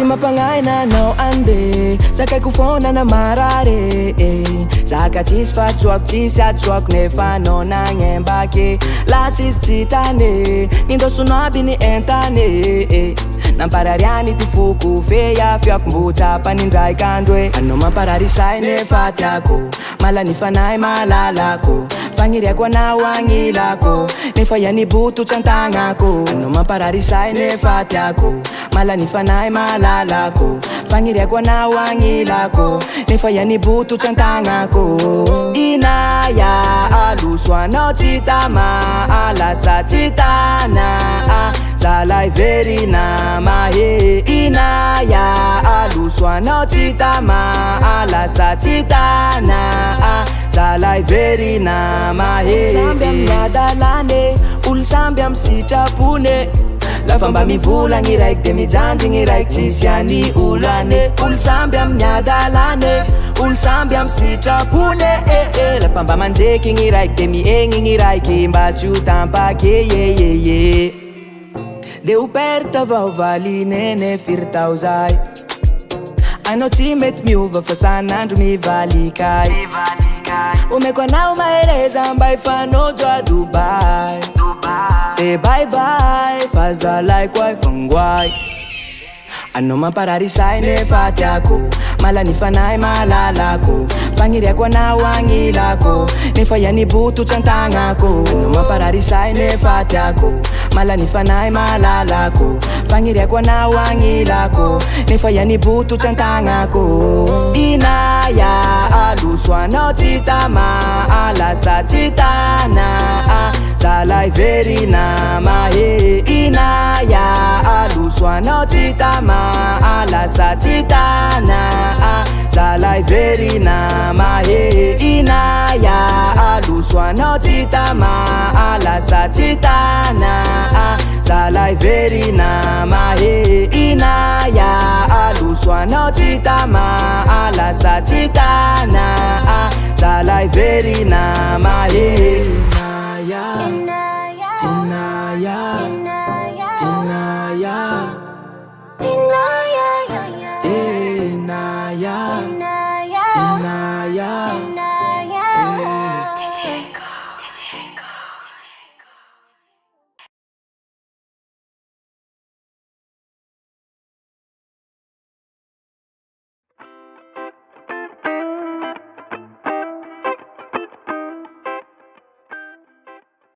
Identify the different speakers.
Speaker 1: Mapangay na no ande Sakay kufona na marare Saka tis fatsuak tis yatsuak nefa no nangembake Lasis titane Nindo sunabi ni entane Namparariani tifuku feya Fiak mbuta panindrai kandwe Ano mampararisay nefa tiako Malani fanay malalako Pangiria kwa na wangilako Nefa yani butu chantangako Ano mampararisay nefa tiako Malani fanay malalako Pangiria kwa na wangilako Nefa yani butu chantangako Inaya aluswa no titama Alasa titana Zalai veri na mahe Inaya aluswa no titama Alasa titana Zalai veri na mahe Ulsambiam nyadalane Ulsambiam sitapune Lafamba mivula ngiraik de mijanji ngiraik tisiani ulane Ulsambiam nyadalane Ulsambiam sitapune Lafamba manjeki ngiraik de miengi ngiraik Mbachu tampake ye De uperta vau vali nene firtauzai Ano timet miuva fasanandru mi valikai Umekwa na umaeleza mbaifano jwa Dubai bye bye fazalai kwai fangwai Ano mampararisay nefa tiako Malani fanay malalako Pangiria kwa na wangilako Nefa yani butu chantangako Ano mampararisay nefa tiako Malani fanay malalako Pangiria kwa na wangilako Nefa yani butu chantangako Inaya aluswa no titama Alasa titana Zalai veri na mahe Inaya aluswa no titama Alasa titana Zalai veri na mahe Inaya aluswa no titama Alasa titana Zalai veri na mahe Inaya aluswa no titama Alasa titana Zalai veri na mahe